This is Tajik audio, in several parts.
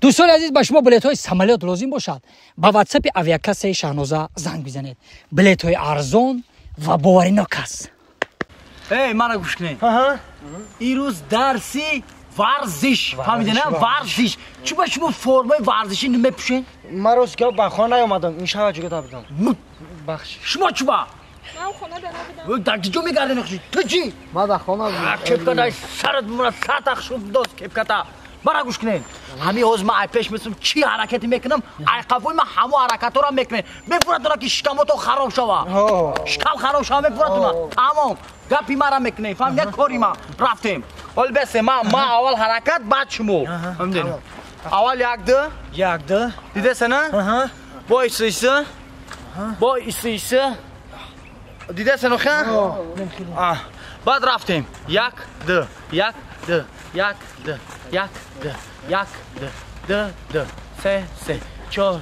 دوستان عزیز به شما بلیط های سمالیات لازم باشد با واتساپ اویاکاس شاهنوزه زنگ بزنید. بلیط های ارزان و باورناک است. منو گوش کنید. این روز درسی ورزش فهمیدین نه؟ ورزش چی با شما فرمای ورزشی نمیپوشین؟ من روز که با خانه اومدم این شب چیکار دادم بخش شما چی با من خونه بنابودم در کجا میگردی نخشی تو چی ما در خانه بودم کپکتا سرت بمونه سرت اخشوب دوست کپکتا برا گوش کنین همین حوز من پیش میسم چی حرکتی میکنم ای قبول من همو حرکت رو میکنم میفورد داره که شکمتو خراب شوه شکم خراب شوه میفورد دونه تمام گپی مرا میکنه فهمیدین کاری ما رفتیم حال بس ما اول حرکت بعد شما فهمیدین اول یک دو دیده سنا با ایسیسه با ایسیسه دیده سنا خان بعد رفتیم یک دو سه چهار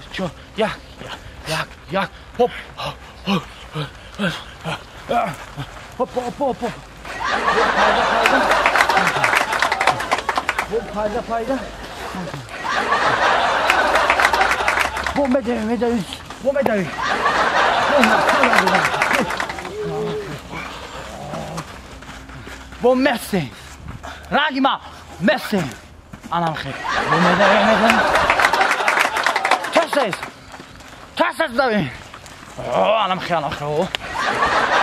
یک هوپ پایده بوم بدوی بوم مرسی راگیما مرسی anam خیر میدم تاسس داریم anam خیر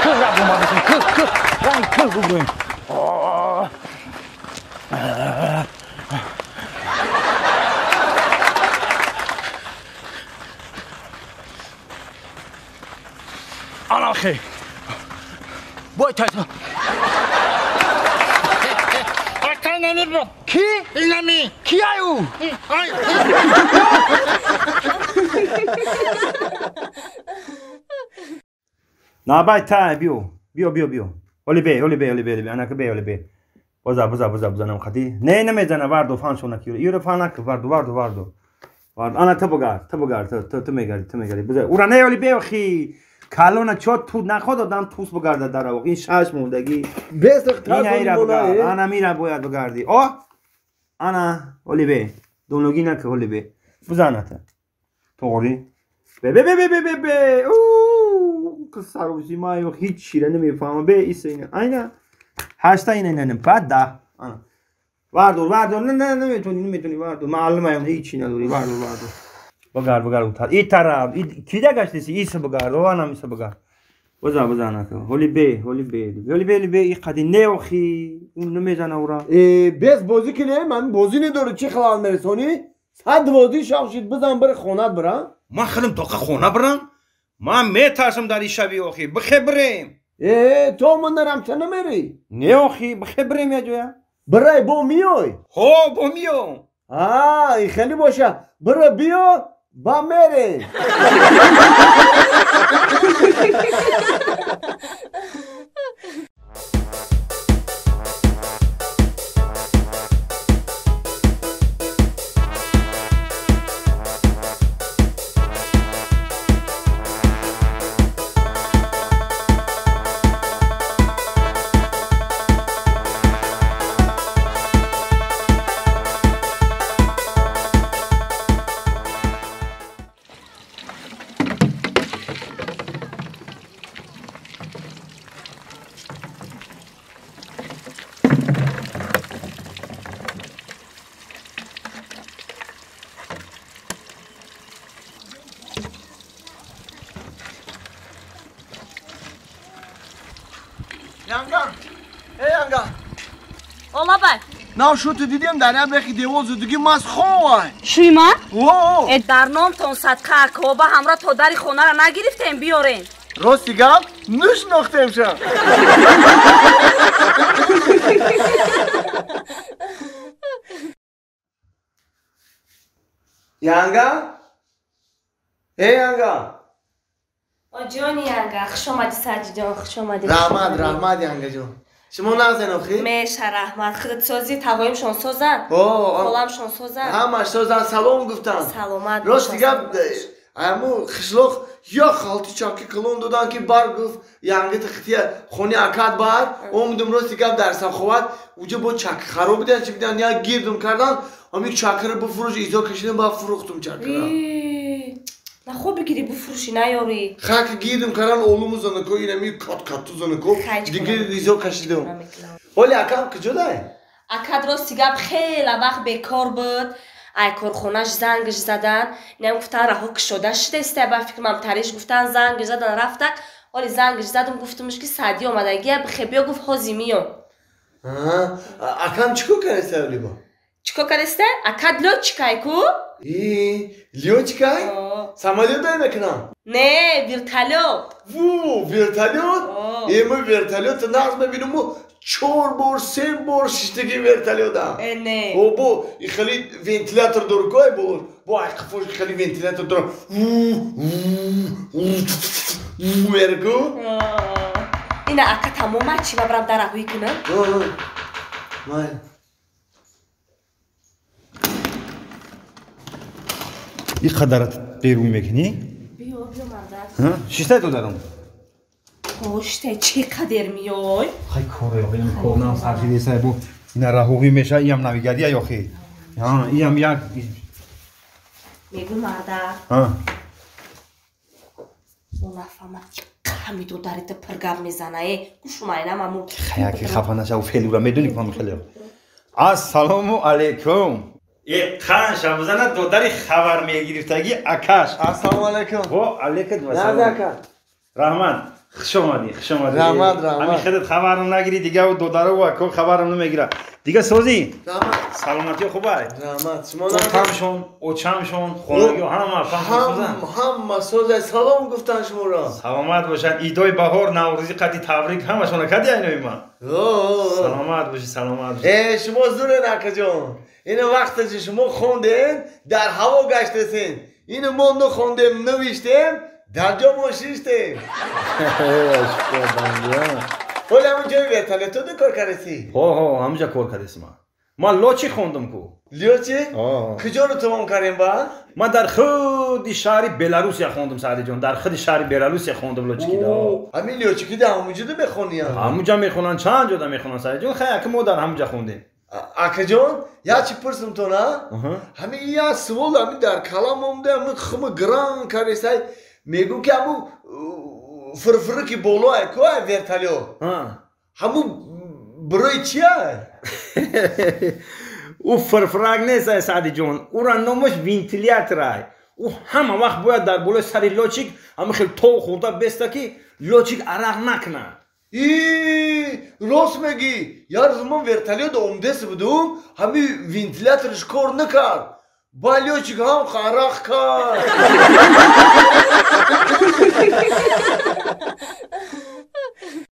که رابو ما بسیم که بگویم anam خیر بای تایسا کی؟ اینمی کی آیو؟ نه باید تا بیو هولی بی انا که بی بزا نم خدی نه نمیزنه واردو فان شو نکیو یورو فان نک واردو انا تو میگردی بزا اورا نه هولی بی خی کالونا چوت تو نخود دادم توس بگرده در واقع این شش موندگی بس اختار انا میرا باید بگردی انا هولی بی دونگی نکه هولی بی بزنته توری به که سروسی ما هیچ شیره نمیفهمم به ایسینه اینا هشتا اینه بعد ده واردو نه نمیتونی واردو معلومه هیچی نداری واردو بگار این طرف کی ده گشتی ایسه بگار انا میسه بگار بزنه هولی بی این قدی نوخی اون نمیزنه اورا بس بازی کنه من بازی نداره چی خلال میرسونی صد بازی شاوشید بزن بره خونه برم ما خلم تو خونه برم ما میترسم در این شبی اخی بخبریم تو من نرم چه نمیری نه اخی بخبریم یا جویا برای با میای با میام این خیلی باشه برای بیا با میری Yanga. Ola bak. نه شو تو دیدیم در بخی دیوز دیگه ماس خواه شویما؟ در نام تون صدقه کوبا همراه تو داری خونه را نگرفتیم بیارین راستی گم نوش نختیم شم یانگا؟ یانگا؟ جانی یانگا خوش آمدی ساجی جان خوش آمدی رحمت یانگا جان شما نازن اخی؟ میشه رحمت خود سازی توایم شون سازن خولم شون سازن همش سازن سلام گفتن سلامت راستی گم امو خشلوخ یا خالتی چاکی کلون دادن که بار گفت یعنی تختیه خونی اکاد بار اومدم راستی گفت درسم خواد اوجا با چاک خراب بودن چی بودن یا گیردم کردن امی چاکر بفروش ایزا کشیدم با فروختم چاکر نه خوب بگیری بفروشی نیاری خاک گیردم کردن اولمو زنکو اینمی کات تو زنکو دیگه ایزا کشیدم ولی اکام کجا دای؟ اکاد راستی گفت خیلی وقت بیکار بود ای کارخونه‌اش زنگش زدن نیم گفتن رها شده است با فکر من تریش گفتن زنگ زدن رفتک ولی زنگش زدم گفتمش که سعدی اومده گه بخبیا گفت هازی میام اکام چیکو کرسته ولی با چیکو کرسته اکاد لو چیکای کو لیو چیکای سامالیو دای میکنم نه ویرتالو ویرتالیوت ایمو ویرتالیوت ناز ببینم 4 بار 3 بار شیشتگی ورتالیوت نه او بو خیلی ونتیلاتور دور کوی بو قفوش خیلی ونتیلاتور دور مرگو اینا اکا تموم چی برام در راهی کنم مال این قدرت بیرون میکنی؟ بیا مردم شیشته تو دارم پشته چی قدر میای؟ خیلی کاره این کارنام سرشیده سه بو این راهوی میشه این نویگردی یا خیلی این یک میگو مردم ها اون نفهمد همی دو داریت پرگم میزنه گوش ماینم امو خیلی خفه نشه و فعلی را میدونی کنم خیلی السلام علیکم یه خان شبزنه دو داری خبر میگیرفتگی اکاش السلام علیکم و علیکم نزدکم رحمان خوش اومدی رحمت همین خودت خبرم نگیری دیگه و دو داره و اکو خبرم نمیگیره دیگه سوزی سلامتی خوبه رحمت شما اوچمشون اوچمشون خونگی و همه هم سوز سلام گفتن شما را سلامت باشن ایدای بهار نوروزی قطعی تبریک همشون کدی اینوی من سلامت باشی سلامت باشی شما زور نکه جان این وقت شما خوندین در هوا گشتسین این ما نخوندیم نوشتیم در جا ماشیشتیم ولی همون جای ورتالیت تو کار کردی؟ همونجا کار کردی ما لوچی خوندم کو لیوچی؟ کجا رو تمام کردیم با؟ من در خود شهر بلاروسیا خوندم سعدی جان در خود شهر بلاروسیا خوندم لوچی دا همین لیوچی که در همونجا ده بخونی همونجا میخونن چند جا میخونن سعدی جان خیلی که ما در همونجا خوندیم اکا جان یا چی پرسم تو نه؟ همین یا سوال همین در کلام اومده همین خم گران کردی میگو که همون فرفره که بالا که ورتالیو همون برای چیه؟ او فرفرگ نیست سعدی جان او را نامش وینتیلیاتر او همه وقت باید در بالای سر لاچیک همه خیلی تو خورده بسته که لاچیک عرق نکنه راست میگی یار زمان ورتالیو دا اومدست بودم همین وینتیلیاترش کار نکرد با لاچیک هم عرق کرد